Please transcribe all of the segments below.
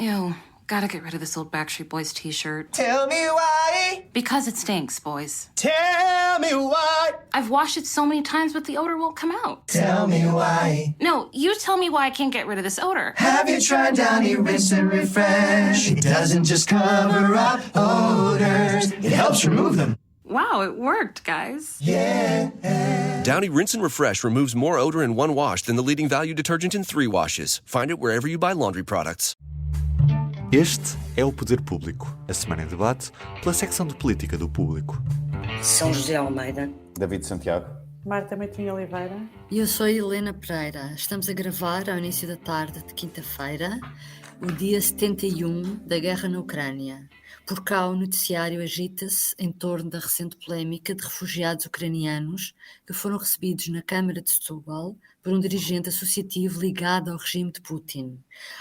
Ew, gotta get rid of this old Backstreet Boys t-shirt. Tell me why. Because it stinks, boys. Tell me why. I've washed it so many times, but the odor won't come out. Tell me why. No, you tell me why I can't get rid of this odor. Have you tried Downy Rinse and Refresh? It doesn't just cover up odors, it helps remove them. Wow, it worked, guys. Yeah. Downy Rinse and Refresh removes more odor in one wash than the leading value detergent in 3 washes. Find it wherever you buy laundry products. Este é o Poder Público, a semana em debate pela secção de política do Público. São José Almeida. David Santiago. Marta Meitinho Oliveira. E eu sou Helena Pereira. Estamos a gravar ao início da tarde de quinta-feira, o dia 71 da guerra na Ucrânia. Por cá o noticiário agita-se em torno da recente polémica de refugiados ucranianos que foram recebidos na Câmara de Setúbal por um dirigente associativo ligado ao regime de Putin.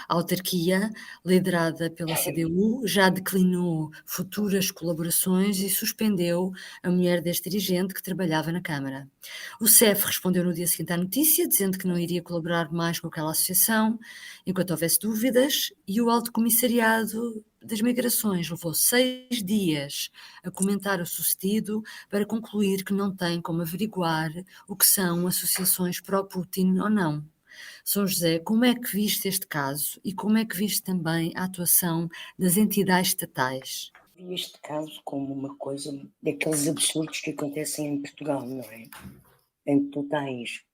A autarquia, liderada pela CDU, já declinou futuras colaborações e suspendeu a mulher deste dirigente que trabalhava na Câmara. O CEF respondeu no dia seguinte à notícia, dizendo que não iria colaborar mais com aquela associação enquanto houvesse dúvidas, e o Alto Comissariado das Migrações levou 6 dias a comentar o sucedido para concluir que não tem como averiguar o que são associações pró-Putin ou não. São José, como é que viste este caso e como é que viste também a atuação das entidades estatais? Vi este caso como uma coisa daqueles absurdos que acontecem em Portugal, não é? Em que tu tens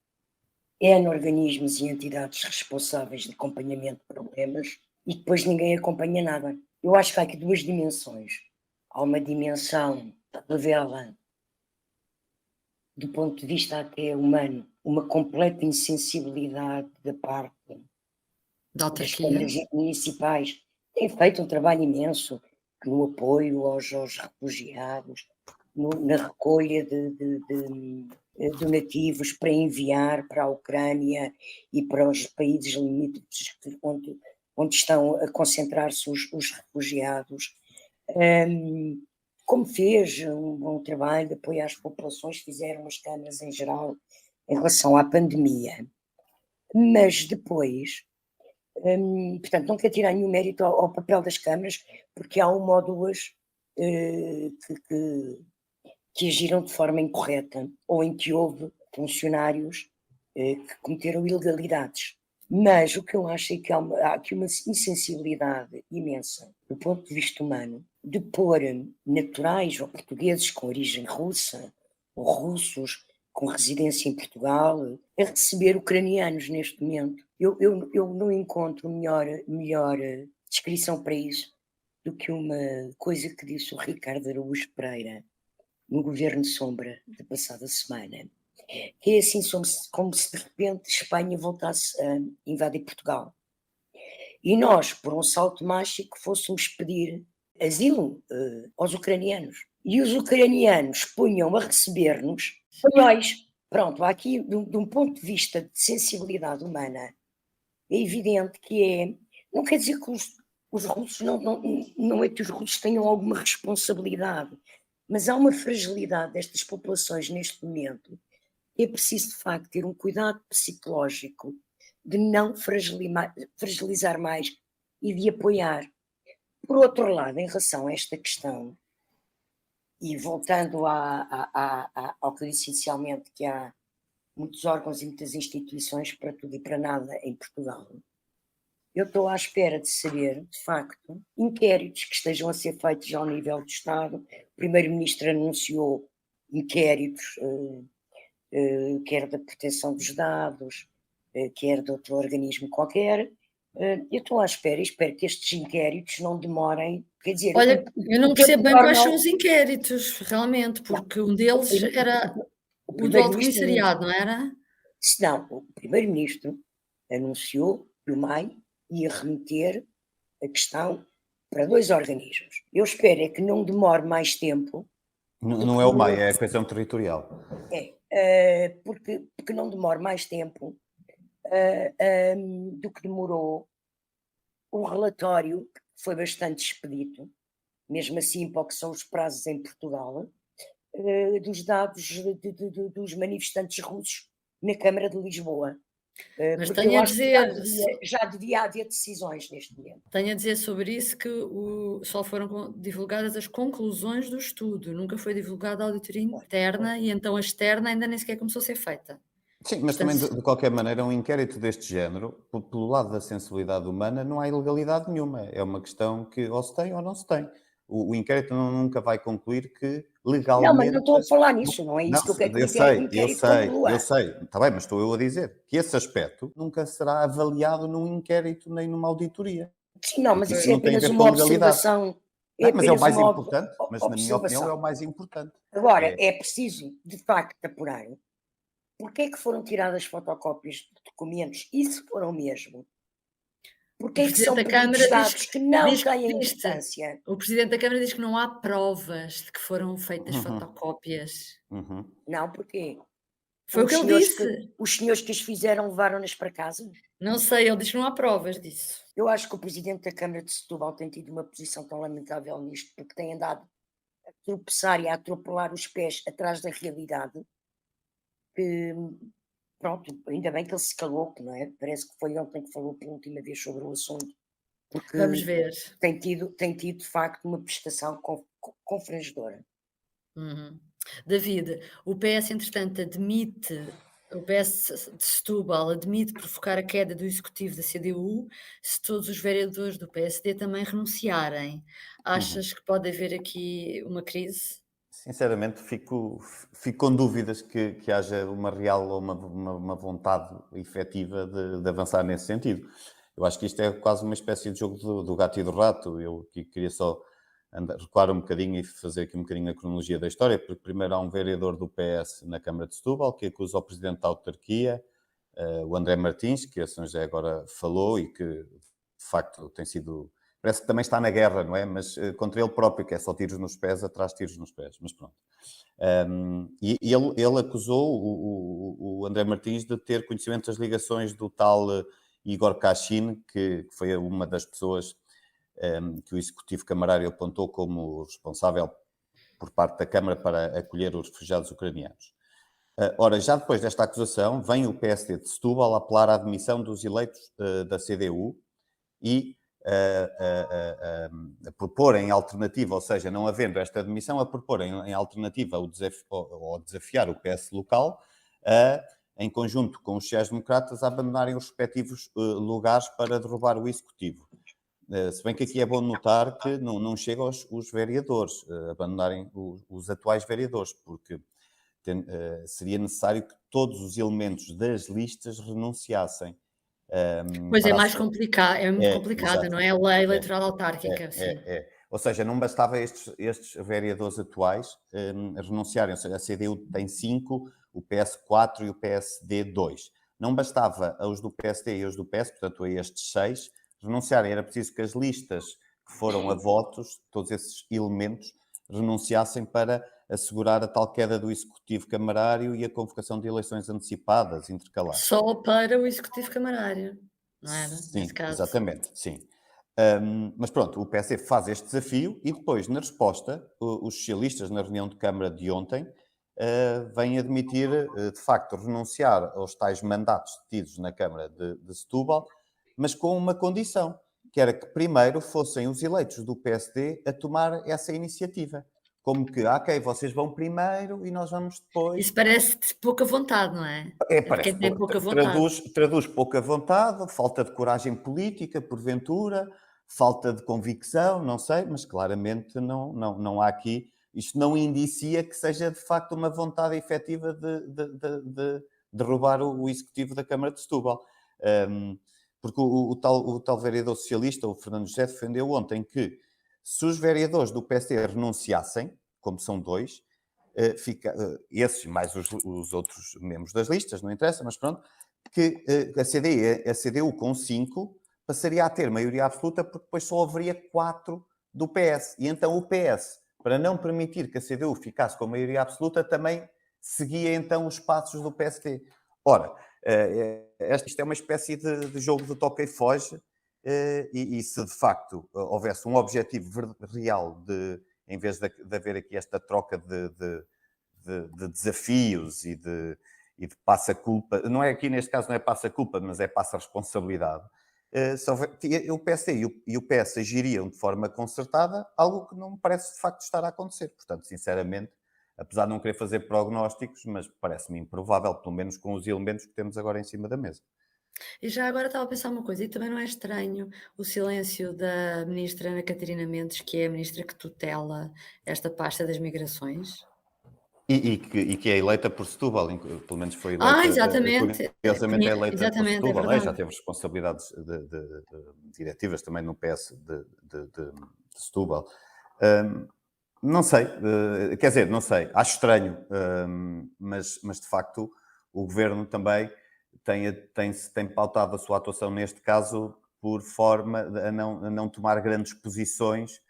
organismos e entidades responsáveis de acompanhamento de problemas e depois ninguém acompanha nada. Eu acho que há aqui 2 dimensões. Há uma dimensão que revela, do ponto de vista até humano, uma completa insensibilidade da parte Da das autarquia? câmaras municipais. Têm feito um trabalho imenso no apoio aos refugiados, na recolha de donativos para enviar para a Ucrânia e para os países limítrofes onde estão a concentrar-se os refugiados. Como fez um bom trabalho de apoio às populações, fizeram as câmaras em geral em relação à pandemia. Mas depois, portanto, não quero tirar nenhum mérito ao papel das câmaras, porque há uma ou duas que agiram de forma incorreta, ou em que houve funcionários que cometeram ilegalidades. Mas o que eu acho é que há aqui uma insensibilidade imensa, do ponto de vista humano, de pôr naturais ou portugueses com origem russa, ou russos com residência em Portugal, a receber ucranianos neste momento. Eu não encontro melhor descrição para isso do que uma coisa que disse o Ricardo Araújo Pereira no Governo Sombra da passada semana, que é assim como se de repente Espanha voltasse a invadir Portugal. E nós, por um salto mágico, fôssemos pedir asilo aos ucranianos. E os ucranianos punham a receber-nos espanhóis. Pronto, aqui, de um ponto de vista de sensibilidade humana, é evidente que não quer dizer que os russos, não é que os russos tenham alguma responsabilidade, mas há uma fragilidade destas populações neste momento. É preciso, de facto, ter um cuidado psicológico de não fragilizar mais e de apoiar. Por outro lado, em relação a esta questão, e voltando ao que eu disse inicialmente, que há muitos órgãos e muitas instituições para tudo e para nada em Portugal, eu estou à espera de saber, de facto, inquéritos que estejam a ser feitos ao nível do Estado. O Primeiro-Ministro anunciou inquéritos, quer da proteção dos dados, quer de outro organismo qualquer. Eu estou à espera e espero que estes inquéritos não demorem. Quer dizer, Olha, eu não percebo bem quais são os inquéritos, realmente, porque um deles era o do Alto Comissariado, não era? Não, o Primeiro-Ministro anunciou que o MAI ia remeter a questão para 2 organismos. Eu espero é que não demore mais tempo. Não é o MAI, é a Coesão Territorial. Porque não demore mais tempo do que demorou o relatório, que foi bastante expedito, mesmo assim para o que são os prazos em Portugal, dos dados dos manifestantes russos na Câmara de Lisboa. Mas Porque tenho eu a acho que dizer, já devia haver decisões neste momento. tenho a dizer sobre isso que só foram divulgadas as conclusões do estudo, nunca foi divulgada a auditoria interna e então a externa ainda nem sequer começou a ser feita. Sim, mas Portanto, também, de qualquer maneira, um inquérito deste género, pelo lado da sensibilidade humana, não há ilegalidade nenhuma. É uma questão que ou se tem ou não se tem. O inquérito nunca vai concluir que Não, mas não legalmente. estou a falar nisso, não é Não, isso que eu quero que o eu sei, eu inquérito sei, conclua. eu sei. Está bem, mas estou eu a dizer que esse aspecto nunca será avaliado num inquérito nem numa auditoria. Sim, não, mas Porque isso é não tem a apenas ver com uma legalidade. observação. É Não, mas é o apenas mais uma importante. Mas, na minha opinião, é o mais importante. Agora, É, é preciso, de facto, apurar porque é que foram tiradas fotocópias de documentos, e se foram mesmo, porque o é que Presidente são da pedidos Câmara dados que não diz que têm viste, importância. o Presidente da Câmara diz que não há provas de que foram feitas Uhum, fotocópias. uhum. Não, porque Foi o que ele disse. os senhores que as fizeram levaram-nas para casa. Não sei, ele diz que não há provas disso. Eu acho que o Presidente da Câmara de Setúbal tem tido uma posição tão lamentável nisto, porque tem andado a tropeçar e a atropelar os pés atrás da realidade, que, pronto, ainda bem que ele se calou, não é? Parece que foi ontem que falou pela última vez sobre o assunto, porque Vamos ver. tem tido de facto uma prestação confrangedora. Uhum. David, o PS, entretanto, o PS de Setúbal admite provocar a queda do executivo da CDU se todos os vereadores do PSD também renunciarem. Achas que pode haver aqui uma crise? Sinceramente, fico com dúvidas que haja uma real ou uma vontade efetiva de avançar nesse sentido. Eu acho que isto é quase uma espécie de jogo do gato e do rato. Eu aqui queria só recuar um bocadinho e fazer aqui um bocadinho a cronologia da história, porque primeiro há um vereador do PS na Câmara de Setúbal que acusa o presidente da autarquia, o André Martins, que a São José agora falou e que, de facto, tem sido... Parece que também está na guerra, não é? Mas contra ele próprio, que é só tiros nos pés, atrás tiros nos pés. Mas pronto. E ele acusou o André Martins de ter conhecimento das ligações do tal Igor Kachin, que foi uma das pessoas que o Executivo Camarário apontou como responsável por parte da Câmara para acolher os refugiados ucranianos. Ora, já depois desta acusação, vem o PSD de Setúbal a apelar à admissão dos eleitos da CDU e a propor em alternativa, ou seja, não havendo esta admissão, a propor em alternativa ou desafiar o PS local em conjunto com os sociais-democratas, a abandonarem os respectivos lugares para derrubar o Executivo. Se bem que aqui é bom notar que não chega os vereadores, abandonarem os atuais vereadores, porque seria necessário que todos os elementos das listas renunciassem. Pois é mais complicado, é muito complicado, exato. não é? A lei eleitoral autárquica, sim. Ou seja, não bastava estes vereadores atuais renunciarem, ou seja, a CDU tem 5, o PS 4 e o PSD 2. Não bastava aos do PSD e aos do PS, portanto a estes 6, renunciarem. Era preciso que as listas que foram a votos, todos esses elementos, renunciassem para assegurar a tal queda do Executivo Camarário e a convocação de eleições antecipadas, intercalares. Só para o Executivo Camarário, não era? Sim, Nesse caso. exatamente, sim. Mas pronto, o PSD faz este desafio e depois, na resposta, os socialistas, na reunião de Câmara de ontem, vêm admitir, de facto, renunciar aos tais mandatos tidos na Câmara de Setúbal, mas com uma condição, que era que primeiro fossem os eleitos do PSD a tomar essa iniciativa. Como que, ok, vocês vão primeiro e nós vamos depois. Isso parece pouca vontade, não é? Parece quem tem pouca vontade. Traduz pouca vontade, falta de coragem política, porventura, falta de convicção, não sei, mas claramente não há aqui. Isto não indicia que seja de facto uma vontade efetiva de derrubar o Executivo da Câmara de Setúbal. Porque o tal vereador socialista, o Fernando José, defendeu ontem que se os vereadores do PSD renunciassem, como são 2, esses mais os outros membros das listas, não interessa, mas pronto, que a CDU com 5 passaria a ter maioria absoluta porque depois só haveria 4 do PS. E então o PS, para não permitir que a CDU ficasse com maioria absoluta, também seguia então os passos do PSD. Ora, isto é uma espécie de jogo de toca e foge, e se de facto houvesse um objetivo real em vez de haver aqui esta troca de desafios e e de passa-culpa, não é aqui neste caso não é passa-culpa, mas é passa-responsabilidade, o PSD e o PS agiriam de forma concertada, algo que não me parece de facto estar a acontecer. Portanto, sinceramente, apesar de não querer fazer prognósticos, mas parece-me improvável, pelo menos com os elementos que temos agora em cima da mesa. E já agora estava a pensar uma coisa, e também não é estranho o silêncio da ministra Ana Catarina Mendes, que é a ministra que tutela esta pasta das migrações? E que é eleita por Setúbal, pelo menos foi eleita, Exatamente. curiosamente é eleita por Exatamente, é Setúbal, já verdade. teve responsabilidades de diretivas também no PS de Setúbal. Não sei, quer dizer, não sei, acho estranho, mas de facto o Governo também tem pautado a sua atuação neste caso por forma a não tomar grandes posições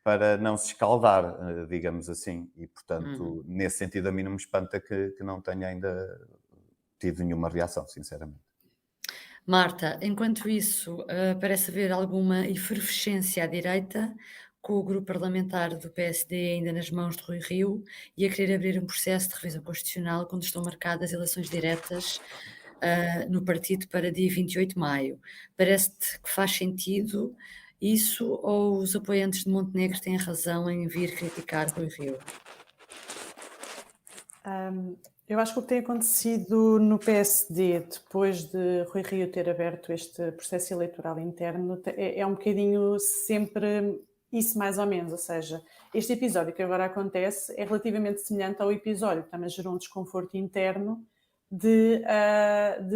para não se escaldar, digamos assim. E, portanto, nesse sentido, a mim não me espanta que não tenha ainda tido nenhuma reação, sinceramente. Marta, enquanto isso, parece haver alguma efervescência à direita, com o grupo parlamentar do PSD ainda nas mãos de Rui Rio e a querer abrir um processo de revisão constitucional quando estão marcadas eleições diretas no partido para dia 28 de maio. Parece-te que faz sentido isso ou os apoiantes de Montenegro têm razão em vir criticar Rui Rio? Eu acho que o que tem acontecido no PSD, depois de Rui Rio ter aberto este processo eleitoral interno, é um bocadinho sempre isso mais ou menos, ou seja, este episódio que agora acontece é relativamente semelhante ao episódio que também gerou um desconforto interno de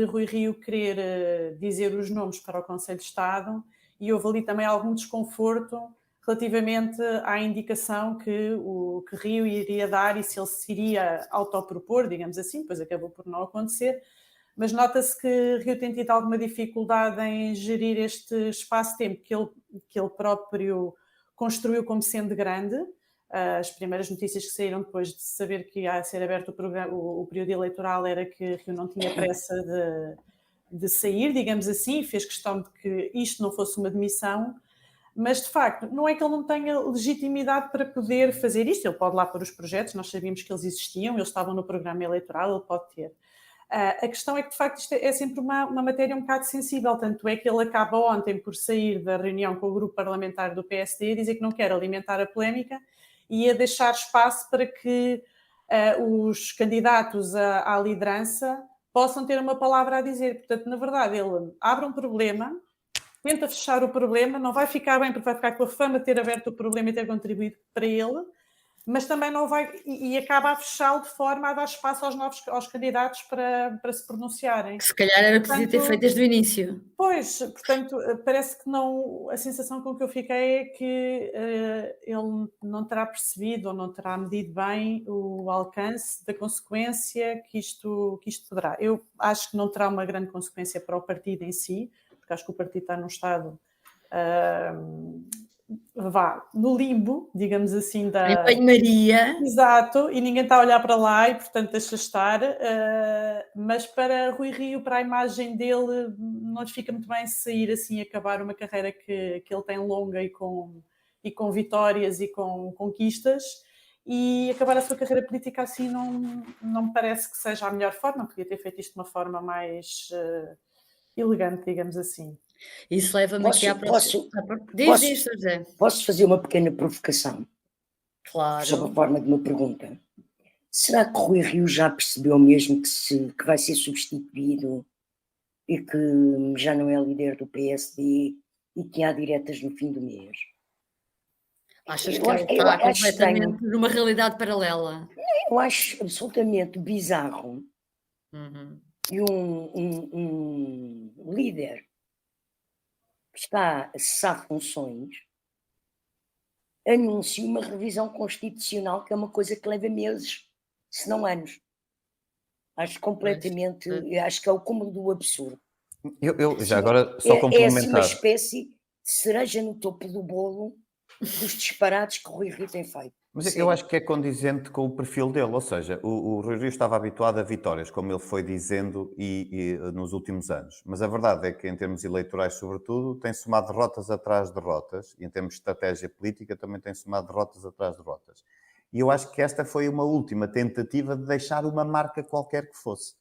Rui Rio querer dizer os nomes para o Conselho de Estado, e houve ali também algum desconforto relativamente à indicação que Rio iria dar e se ele se iria autopropor, digamos assim, depois acabou por não acontecer, mas nota-se que Rio tem tido alguma dificuldade em gerir este espaço-tempo que ele próprio construiu como sendo grande. As primeiras notícias que saíram depois de saber que ia ser aberto o período eleitoral era que Rio não tinha pressa de sair, digamos assim, e fez questão de que isto não fosse uma demissão. Mas, de facto, não é que ele não tenha legitimidade para poder fazer isto. Ele pode lá pôr os projetos, nós sabíamos que eles existiam, eles estavam no programa eleitoral, ele pode ter. A questão é que, de facto, isto é sempre uma matéria um bocado sensível, tanto é que ele acaba ontem por sair da reunião com o grupo parlamentar do PSD e dizer que não quer alimentar a polémica e a deixar espaço para que os candidatos à liderança possam ter uma palavra a dizer. Portanto, na verdade, ele abre um problema, tenta fechar o problema, não vai ficar bem porque vai ficar com a fama de ter aberto o problema e ter contribuído para ele, mas também não vai, e acaba a fechá-lo de forma a dar espaço aos candidatos para se pronunciarem. Que se calhar era o que devia ter feito desde o início. Pois, portanto, parece que não, a sensação com que eu fiquei é que ele não terá percebido ou não terá medido bem o alcance da consequência que isto poderá. Eu acho que não terá uma grande consequência para o partido em si, porque acho que o partido está num estado no limbo, digamos assim, Em banho-maria. Exato, e ninguém está a olhar para lá e, portanto, deixa estar. Mas para Rui Rio, para a imagem dele, não lhe fica muito bem se sair assim, acabar uma carreira que ele tem longa e com vitórias e com conquistas, e acabar a sua carreira política assim não me parece que seja a melhor forma. Podia ter feito isto de uma forma mais elegante, digamos assim. Isso leva-me aqui à próxima. Diz, José. Posso fazer uma pequena provocação? Claro. Sob a forma de uma pergunta. Será que Rui Rio já percebeu mesmo que vai ser substituído e que já não é líder do PSD e que há diretas no fim do mês? Achas que ele está completamente numa realidade paralela? Eu acho absolutamente bizarro que um líder que está a cessar funções anuncie uma revisão constitucional, que é uma coisa que leva meses, se não anos. Acho completamente, acho que é o cúmulo do absurdo. Eu já agora só complementar. É assim uma espécie de cereja no topo do bolo dos disparates que o Rui Rio tem feito. Mas eu acho que é condizente com o perfil dele, ou seja, o Rui Rio estava habituado a vitórias, como ele foi dizendo e nos últimos anos. Mas a verdade é que, em termos eleitorais, sobretudo, tem somado derrotas atrás de derrotas, e em termos de estratégia política também tem somado derrotas atrás de derrotas. E eu acho que esta foi uma última tentativa de deixar uma marca qualquer que fosse.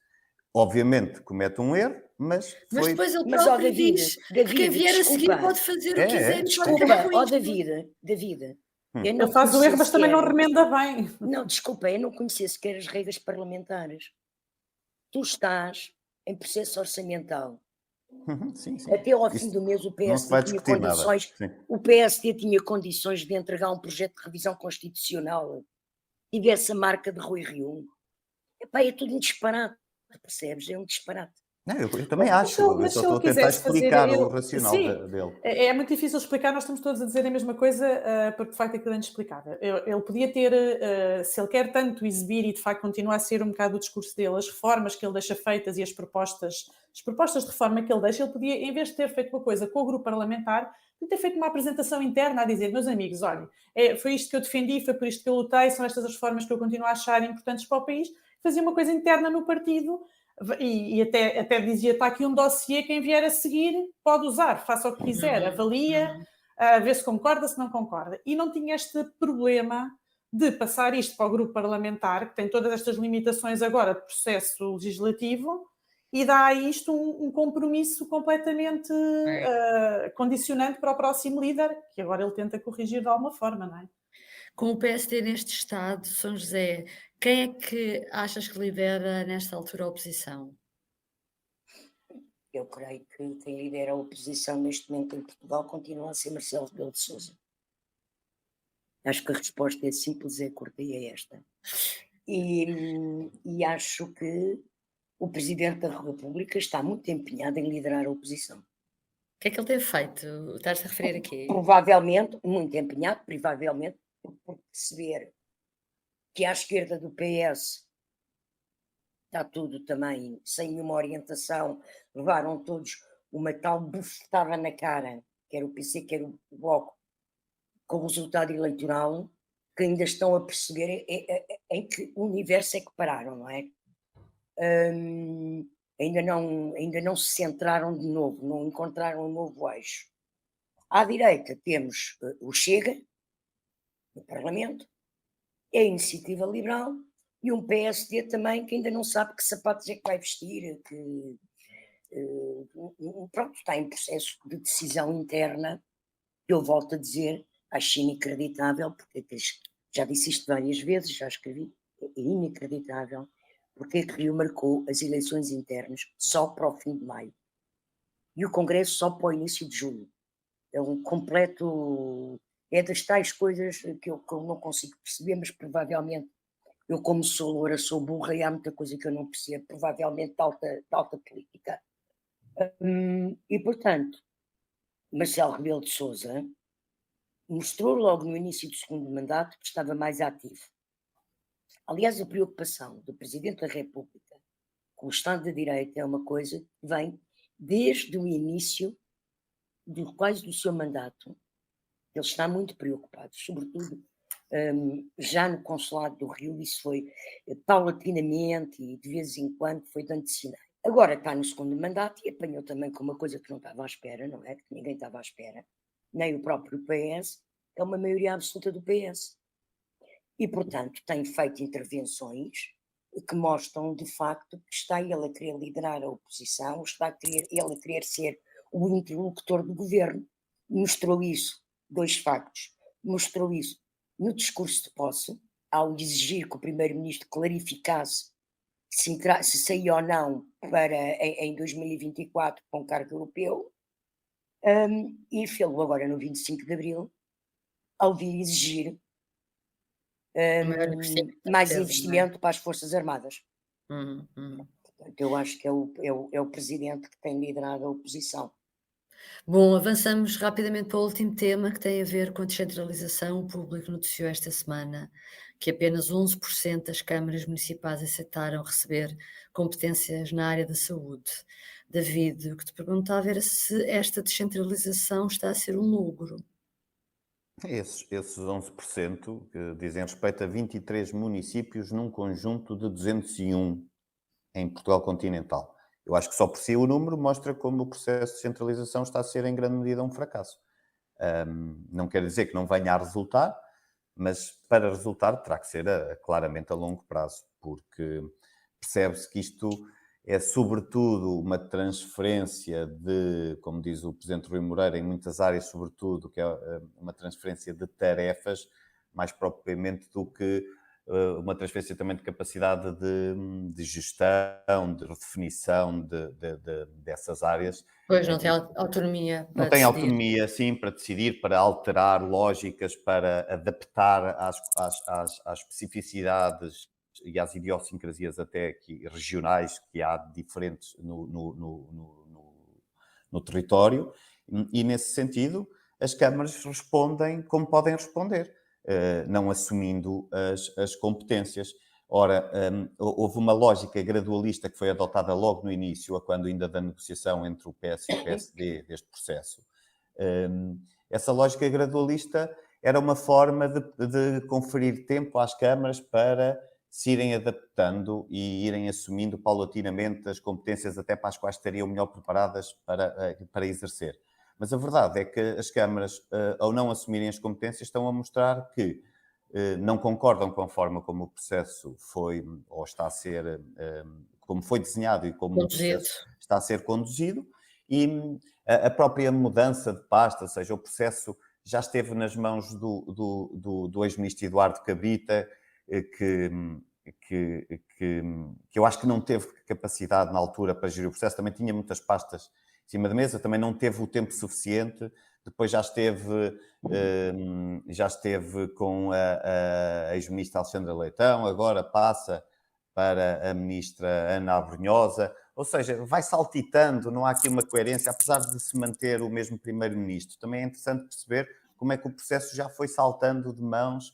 obviamente comete um erro, mas Mas foi... depois ele Mas, ó, próprio David, diz que quem vier a seguir desculpa. pode fazer o que É, quiser e pode Desculpa, acabar com ó isto. David, eu não Ele faz o conhecia erro, mas também não sequer- remenda bem. Não, desculpa, eu não conhecia sequer as regras parlamentares. Tu estás em processo orçamental. Sim, sim. Até ao fim Isso do mês o não se PSD vai tinha discutir nada. condições, Sim. o PSD tinha condições de entregar um projeto de revisão constitucional. Tivesse a marca de Rui Rio. Epá, é tudo um disparate, percebes? É um disparate. Não, eu também Mas acho, eu se só ele estou a tentar quisesse fazer, explicar o racional sim, dele. é muito difícil explicar, nós estamos todos a dizer a mesma coisa, porque de facto aquilo é inexplicável. Ele podia ter, se ele quer tanto exibir e de facto continua a ser um bocado o discurso dele, as reformas que ele deixa feitas e as propostas de reforma que ele deixa, ele podia, em vez de ter feito uma coisa com o grupo parlamentar, podia ter feito uma apresentação interna a dizer, meus amigos, olhem, foi isto que eu defendi, foi por isto que eu lutei, são estas as reformas que eu continuo a achar importantes para o país, fazia uma coisa interna no partido. E até dizia, está aqui um dossiê, quem vier a seguir pode usar, faça o que quiser, avalia, vê se concorda, se não concorda. E não tinha este problema de passar isto para o grupo parlamentar, que tem todas estas limitações agora de processo legislativo, e dá a isto um compromisso completamente condicionante para o próximo líder, que agora ele tenta corrigir de alguma forma, não é? Com o PSD neste estado, São José, quem é que achas que lidera nesta altura a oposição? Eu creio que quem lidera a oposição neste momento em Portugal continua a ser Marcelo Rebelo de Sousa. Acho que a resposta é simples, é curta e é esta. E acho que o Presidente da República está muito empenhado em liderar a oposição. O que é que ele tem feito? Estás-te a referir aqui? Provavelmente, muito empenhado, provavelmente, por perceber que à esquerda do PS está tudo também sem nenhuma orientação, levaram todos uma tal bufetada na cara, quer o PC, quer o Bloco, com o resultado eleitoral, que ainda estão a perceber em que universo é que pararam, não é? Ainda não se centraram de novo, não encontraram um novo eixo. À direita temos o Chega, no Parlamento, é a Iniciativa Liberal e um PSD também que ainda não sabe que sapatos é que vai vestir, que pronto, está em processo de decisão interna, que eu volto a dizer, acho inacreditável, porque já disse isto várias vezes, já escrevi, é inacreditável, porque é que Rio marcou as eleições internas só para o fim de maio e o Congresso só para o início de julho. É um completo... É das tais coisas que eu não consigo perceber, mas provavelmente eu, como sou loura, sou burra e há muita coisa que eu não percebo, provavelmente de alta política. E, portanto, Marcelo Rebelo de Sousa mostrou logo no início do segundo mandato que estava mais ativo. Aliás, a preocupação do Presidente da República com o Estado de Direito é uma coisa que vem desde o início quase do seu mandato. Ele está muito preocupado, sobretudo já no Consulado do Rio, isso foi paulatinamente e de vez em quando foi dando sinais. Agora está no segundo mandato e apanhou também com uma coisa que não estava à espera, não é? Que ninguém estava à espera, nem o próprio PS, é uma maioria absoluta do PS. E, portanto, tem feito intervenções que mostram, de facto, que está ele a querer liderar a oposição, está ele a querer ser o interlocutor do governo. Mostrou isso, dois factos, mostrou isso no discurso de posse, ao exigir que o primeiro-ministro clarificasse se saía ou não em 2024 para um cargo europeu, e fê-lo agora no 25 de Abril, ao vir exigir mais investimento para as Forças Armadas. Portanto, eu acho que é o Presidente que tem liderado a oposição. Bom, avançamos rapidamente para o último tema que tem a ver com a descentralização. O público noticiou esta semana que apenas 11% das câmaras municipais aceitaram receber competências na área da saúde. David, o que te perguntava era se esta descentralização está a ser um logro. Esses 11% que dizem respeito a 23 municípios num conjunto de 201 em Portugal continental. Eu acho que só por si o número mostra como o processo de centralização está a ser em grande medida um fracasso. Não quer dizer que não venha a resultar, mas para resultar terá que ser claramente a longo prazo, porque percebe-se que isto é sobretudo uma transferência de, como diz o Presidente Rui Moreira, em muitas áreas, sobretudo, que é uma transferência de tarefas, mais propriamente do que uma transferência também de capacidade de gestão, de redefinição dessas áreas. Pois, não tem autonomia Não para tem decidir. autonomia, sim, para decidir, para alterar lógicas, para adaptar às especificidades e às idiosincrasias até aqui regionais que há diferentes no território. E, nesse sentido, as câmaras respondem como podem responder, não assumindo as competências. Ora, houve uma lógica gradualista que foi adotada logo no início, quando ainda da negociação entre o PS e o PSD deste processo. Essa lógica gradualista era uma forma de conferir tempo às câmaras para se irem adaptando e irem assumindo paulatinamente as competências até para as quais estariam melhor preparadas para exercer. Mas a verdade é que as câmaras, ao não assumirem as competências, estão a mostrar que não concordam com a forma como o processo foi ou está a ser, como foi desenhado e como Conduzido. o processo está a ser conduzido, e a própria mudança de pasta, ou seja, o processo já esteve nas mãos do ex-ministro Eduardo Cabrita, que eu acho que não teve capacidade na altura para gerir o processo, também tinha muitas pastas em cima da mesa, também não teve o tempo suficiente. Depois já esteve com a ex-ministra Alexandra Leitão, agora passa para a ministra Ana Abrunhosa, ou seja, vai saltitando, não há aqui uma coerência, apesar de se manter o mesmo primeiro-ministro. Também é interessante perceber como é que o processo já foi saltando de mãos,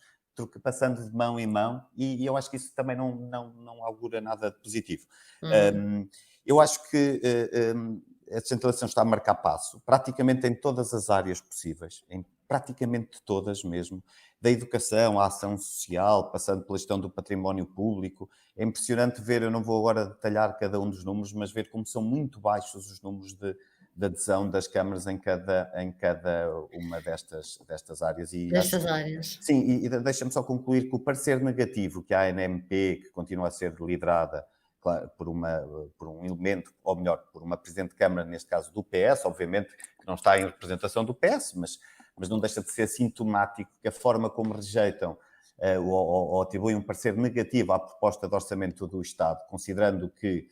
passando de mão em mão, e eu acho que isso também não augura nada de positivo. Eu acho que a descentralização está a marcar passo, praticamente em todas as áreas possíveis, em praticamente todas mesmo, da educação à ação social, passando pela gestão do património público. É impressionante ver, eu não vou agora detalhar cada um dos números, mas ver como são muito baixos os números de adesão das câmaras em cada uma destas áreas. Destas áreas. Sim, e deixa-me só concluir que o parecer negativo que a ANMP, que continua a ser liderada por um elemento, ou melhor, por uma Presidente de Câmara, neste caso do PS, obviamente que não está em representação do PS, mas não deixa de ser sintomático que a forma como rejeitam ou atribuem um parecer negativo à proposta de orçamento do Estado, considerando que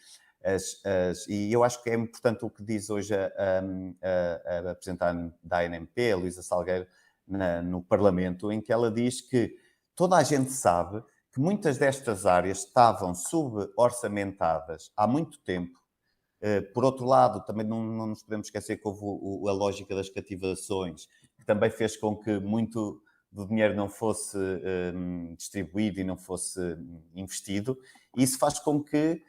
e eu acho que é importante o que diz hoje a representante da ANMP, a Luísa Salgueiro, no Parlamento, em que ela diz que toda a gente sabe que muitas destas áreas estavam suborçamentadas há muito tempo. Por outro lado, também não nos podemos esquecer que houve a lógica das cativações, que também fez com que muito do dinheiro não fosse distribuído e não fosse investido. E isso faz com que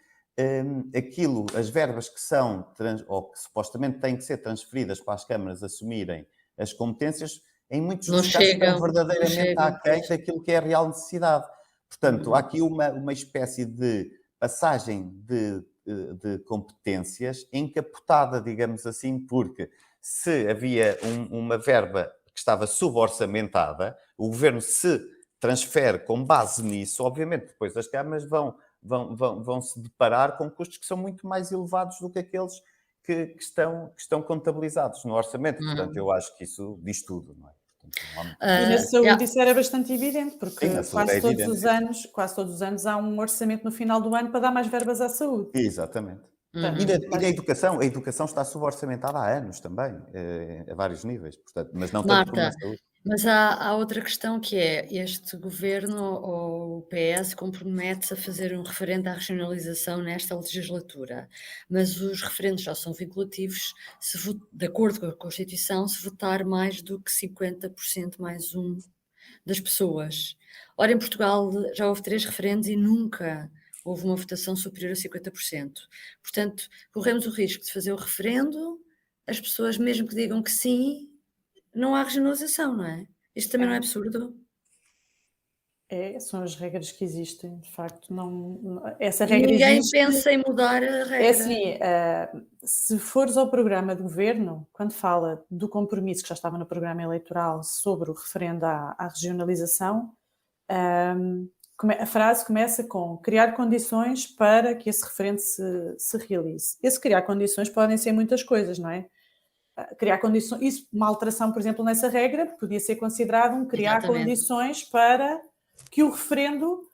as verbas que são, ou que supostamente têm que ser transferidas para as câmaras assumirem as competências, em muitos dos casos estão verdadeiramente aquém daquilo que é a real necessidade. Portanto, há aqui uma espécie de passagem de competências encapotada, digamos assim, porque se havia uma verba que estava suborçamentada, o governo se transfere com base nisso, obviamente depois as câmaras vão se deparar com custos que são muito mais elevados do que aqueles que estão contabilizados no orçamento. Portanto, eu acho que isso diz tudo, não é? E na saúde isso era bastante evidente, porque Sim, quase todos os anos há um orçamento no final do ano para dar mais verbas à saúde. Exatamente. Portanto, E na educação? A educação está suborçamentada há anos também, a vários níveis, portanto, mas não tanto como na Marta, saúde. mas há outra questão que é, este governo ou o PS compromete-se a fazer um referendo à regionalização nesta legislatura, mas os referendos só são vinculativos de acordo com a Constituição, se votar mais do que 50% mais um das pessoas. Ora, em Portugal já houve 3 referendos e nunca houve uma votação superior a 50%. Portanto, corremos o risco de fazer o referendo, as pessoas mesmo que digam que sim, não há regionalização, não é? Isto também não é absurdo? são as regras que existem, de facto. Essa E regra ninguém existe. pensa em mudar a regra. É assim, se fores ao programa de governo, quando fala do compromisso que já estava no programa eleitoral sobre o referendo à regionalização, A frase começa com criar condições para que esse referendo se realize. Esse criar condições podem ser muitas coisas, não é? Criar condições, isso, uma alteração, por exemplo, nessa regra, podia ser considerado criar Exatamente. condições para que o referendo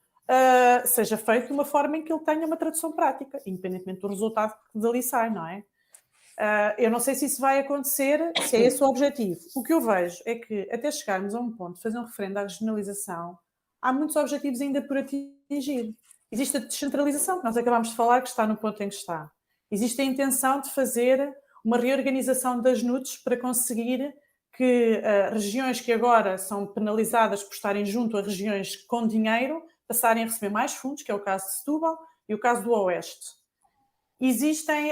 seja feito de uma forma em que ele tenha uma tradução prática, independentemente do resultado que dali sai, não é? Eu não sei se isso vai acontecer, se é esse o objetivo. O que eu vejo é que, até chegarmos a um ponto de fazer um referendo à regionalização, há muitos objetivos ainda por atingir. Existe a descentralização, que nós acabámos de falar, que está no ponto em que está. Existe a intenção de fazer uma reorganização das NUTs para conseguir que regiões que agora são penalizadas por estarem junto a regiões com dinheiro passarem a receber mais fundos, que é o caso de Setúbal e o caso do Oeste. Existem,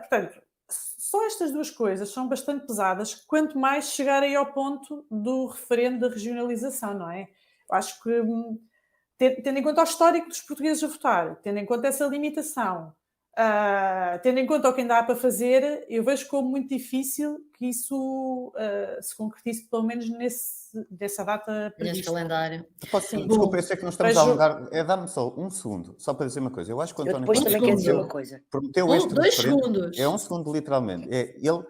portanto, só estas duas coisas são bastante pesadas, quanto mais chegar aí ao ponto do referendo da regionalização, não é? Eu acho que, tendo em conta o histórico dos portugueses a votar, tendo em conta essa limitação, tendo em conta o que ainda há para fazer, eu vejo como muito difícil que isso se concretize, pelo menos nessa data Neste prevista. calendário. Desculpa, eu sei que não estamos a alongar. Dá-me só um segundo, só para dizer uma coisa. Eu acho que o Eu António depois Costa também quero dizer uma coisa. prometeu este 2 referendo. segundos. É um segundo, literalmente. Ele,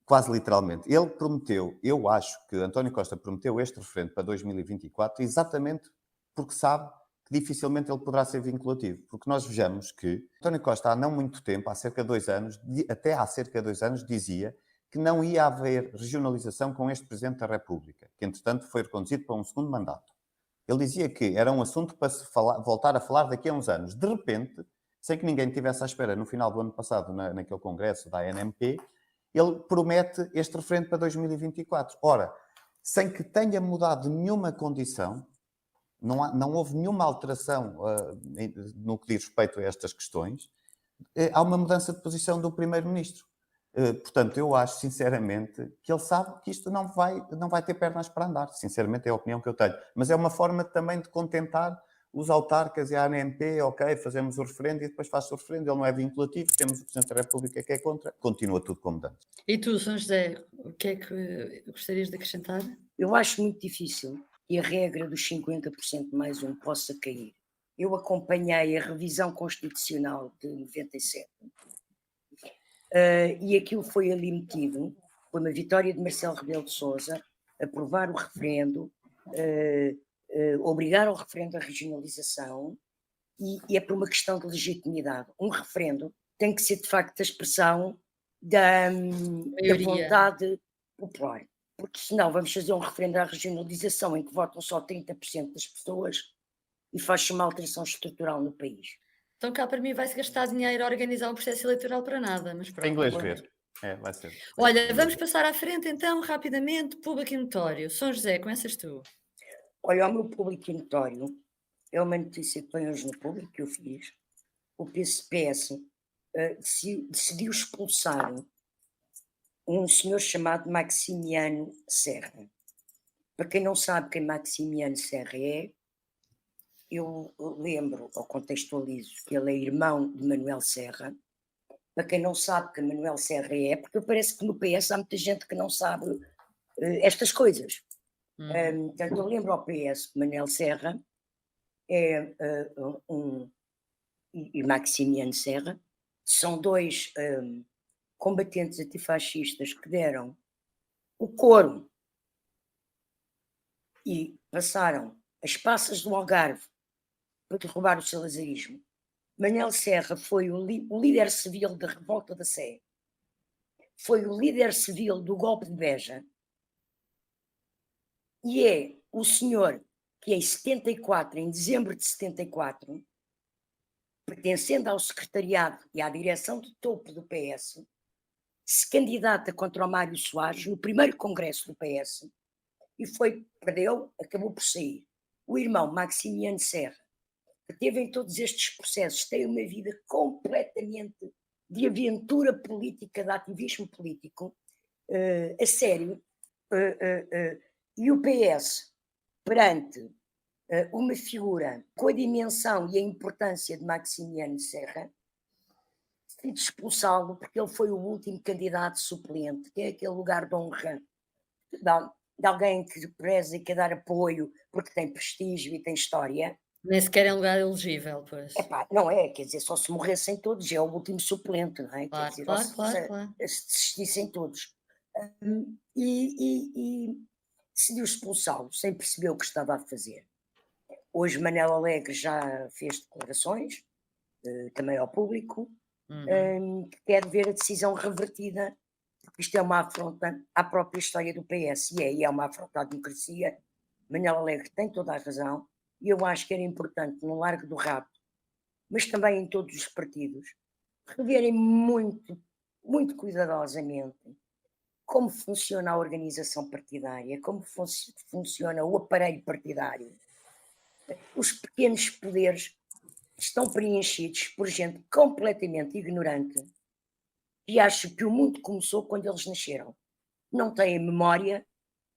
quase literalmente, ele prometeu, eu acho que António Costa prometeu este referendo para 2024 exatamente porque sabe que dificilmente ele poderá ser vinculativo. Porque nós vejamos que António Costa, há não muito tempo, há cerca de 2 anos, até há cerca de 2 anos, dizia que não ia haver regionalização com este Presidente da República, que entretanto foi reconduzido para um segundo mandato. Ele dizia que era um assunto para se voltar a falar daqui a uns anos. De repente, sem que ninguém estivesse à espera, no final do ano passado, naquele congresso da ANMP, ele promete este referendo para 2024. Ora, sem que tenha mudado nenhuma condição, não houve nenhuma alteração no que diz respeito a estas questões, há uma mudança de posição do Primeiro-Ministro. Portanto, eu acho, sinceramente, que ele sabe que isto não vai ter pernas para andar. Sinceramente, é a opinião que eu tenho. Mas é uma forma também de contentar os autarcas e a ANP. Ok, fazemos o referendo e depois faz-se o referendo. Ele não é vinculativo, temos o Presidente da República que é contra. Continua tudo como antes. E tu, São José, o que é que gostarias de acrescentar? Eu acho muito difícil que a regra dos 50% mais um possa cair. Eu acompanhei a revisão constitucional de 97 e aquilo foi ali metido, foi uma vitória de Marcelo Rebelo de Sousa, aprovar o referendo, obrigar ao referendo à regionalização, e é por uma questão de legitimidade. Um referendo tem que ser de facto a expressão da vontade popular, porque senão vamos fazer um referendo à regionalização em que votam só 30% das pessoas e faz-se uma alteração estrutural no país. Então cá para mim vai-se gastar dinheiro a organizar um processo eleitoral para nada, mas pronto. Em inglês ver. Vai ser. Olha, vamos passar à frente então, rapidamente, público e notório. São José, começas tu. Olha, o meu público e notório é uma notícia que vem hoje no público que eu fiz. O PS decidiu expulsar um senhor chamado Maximiano Serra. Para quem não sabe quem Maximiano Serra é, eu lembro ou contextualizo que ele é irmão de Manuel Serra. Para quem não sabe quem Manuel Serra é, porque parece que no PS há muita gente que não sabe estas coisas. Portanto, eu lembro ao PS que Manuel Serra é e Maximiano Serra são dois combatentes antifascistas que deram o couro e passaram as passas do Algarve para derrubar o salazarismo. Manuel Serra foi o líder civil da Revolta da Sé, foi o líder civil do golpe de Beja e é o senhor que em dezembro de 74, pertencendo ao secretariado e à direção de topo do PS, se candidata contra o Mário Soares no primeiro congresso do PS e perdeu, acabou por sair. O irmão Maximiano Serra, que teve em todos estes processos, tem uma vida completamente de aventura política, de ativismo político, a sério, e o PS, perante uma figura com a dimensão e a importância de Maximiano Serra, decide expulsá-lo porque ele foi o último candidato suplente, que é aquele lugar de honra de alguém que preza e quer dar apoio porque tem prestígio e tem história. Nem sequer é um lugar elegível, pois. Epá, não é, quer dizer, só se morressem todos, é o último suplente, não é? Quer Claro, dizer, ou claro, claro, claro. se desistissem todos. E decidiu expulsá-lo sem perceber o que estava a fazer. Hoje Manel Alegre já fez declarações, também ao público, que quer ver a decisão revertida, porque isto é uma afronta à própria história do PS, e é uma afronta à democracia. Manel Alegre tem toda a razão, e eu acho que era importante, no Largo do Rato, mas também em todos os partidos, reverem muito, muito cuidadosamente como funciona a organização partidária, como funciona o aparelho partidário. Os pequenos poderes estão preenchidos por gente completamente ignorante e acho que o mundo começou quando eles nasceram. Não têm memória,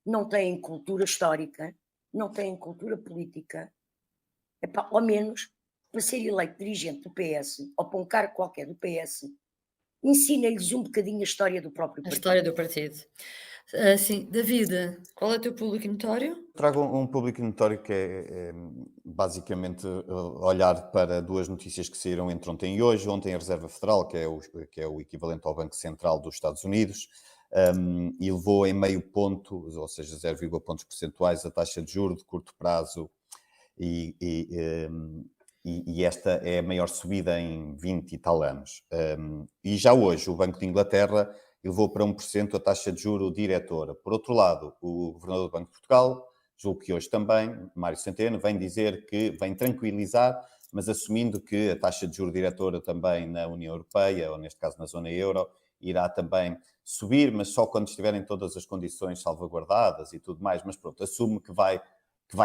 não têm cultura histórica, não têm cultura política. Epá, ao menos, para ser eleito dirigente do PS, ou para um cargo qualquer do PS, ensina-lhes um bocadinho a história do próprio A partido. história do partido. Sim, David, qual é o teu público notório? Trago um público notório que é basicamente olhar para duas notícias que saíram entre ontem e hoje. Ontem a Reserva Federal, que é o equivalente ao Banco Central dos Estados Unidos, e levou em meio ponto, ou seja, 0,1 pontos percentuais, a taxa de juros de curto prazo, e esta é a maior subida em 20 e tal anos. E já hoje o Banco de Inglaterra elevou para 1% a taxa de juro diretora. Por outro lado, o Governador do Banco de Portugal, julgo que hoje também, Mário Centeno, vem dizer que vem tranquilizar, mas assumindo que a taxa de juro diretora também na União Europeia, ou neste caso na zona euro, irá também subir, mas só quando estiverem todas as condições salvaguardadas e tudo mais. Mas pronto, assume que vai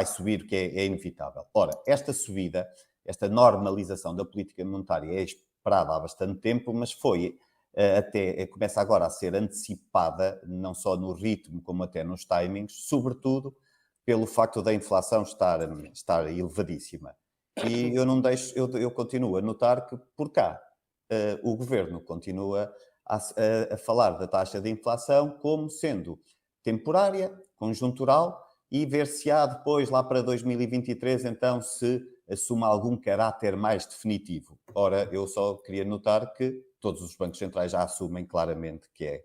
subir, que é inevitável. Ora, esta subida, esta normalização da política monetária é esperada há bastante tempo, mas começa agora a ser antecipada, não só no ritmo, como até nos timings, sobretudo pelo facto da inflação estar elevadíssima. E eu continuo a notar que por cá o governo continua a falar da taxa de inflação como sendo temporária, conjuntural, e ver-se-á depois, lá para 2023, então, se assume algum caráter mais definitivo. Ora, eu só queria notar que todos os bancos centrais já assumem claramente que é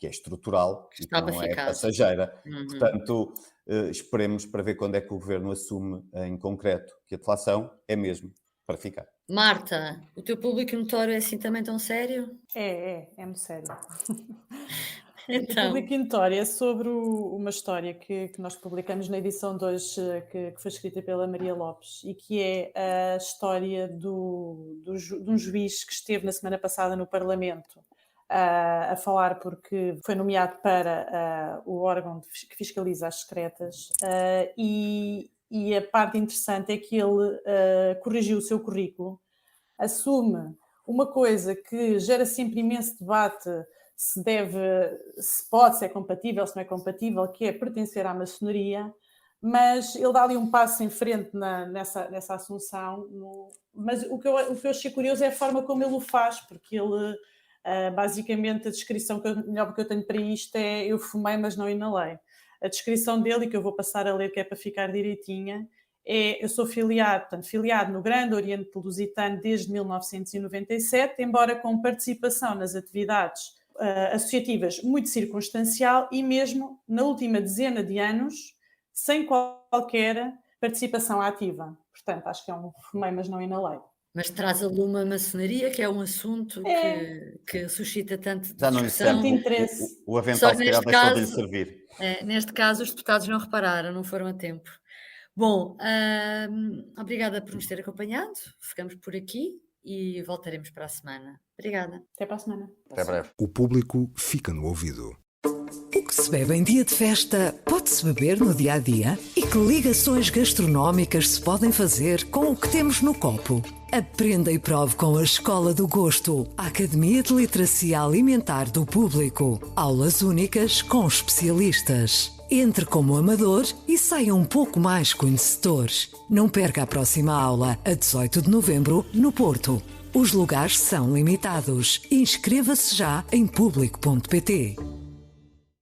estrutural e que não é passageira. Portanto, esperemos para ver quando é que o governo assume em concreto que a deflação é mesmo para ficar. Marta, o teu público notório é assim também tão sério? É muito sério. Então. O público notório é sobre uma história que nós publicamos na edição de hoje, que foi escrita pela Maria Lopes, e que é a história de um juiz que esteve na semana passada no Parlamento a falar porque foi nomeado para o órgão que fiscaliza as secretas, e a parte interessante é que ele corrigiu o seu currículo, assume uma coisa que gera sempre imenso debate, se pode, se é compatível, se não é compatível, que é pertencer à maçonaria, mas ele dá ali um passo em frente nessa assunção. Mas o que eu achei curioso é a forma como ele o faz, porque ele, basicamente, a descrição melhor que eu tenho para isto é: eu fumei, mas não inalei. A descrição dele, que eu vou passar a ler, que é para ficar direitinha, é: eu sou filiado no Grande Oriente Lusitano desde 1997, embora com participação nas atividades associativas muito circunstancial e mesmo na última dezena de anos sem qualquer participação ativa. Portanto, acho que é um fumei, mas não inalei. Mas traz ali uma maçonaria, que é um assunto que suscita tanto interesse. O avental se calhar deixou de lhe servir. Neste caso, os deputados não repararam, não foram a tempo. Bom, obrigada por nos ter acompanhado. Ficamos por aqui e voltaremos para a semana. Obrigada. Até para a semana. Até breve. O público fica no ouvido. O que se bebe em dia de festa pode-se beber no dia a dia? E que ligações gastronómicas se podem fazer com o que temos no copo? Aprenda e prove com a Escola do Gosto, a Academia de Literacia Alimentar do Público. Aulas únicas com especialistas. Entre como amador e saia um pouco mais conhecedor. Não perca a próxima aula, a 18 de novembro, no Porto. Os lugares são limitados. Inscreva-se já em público.pt.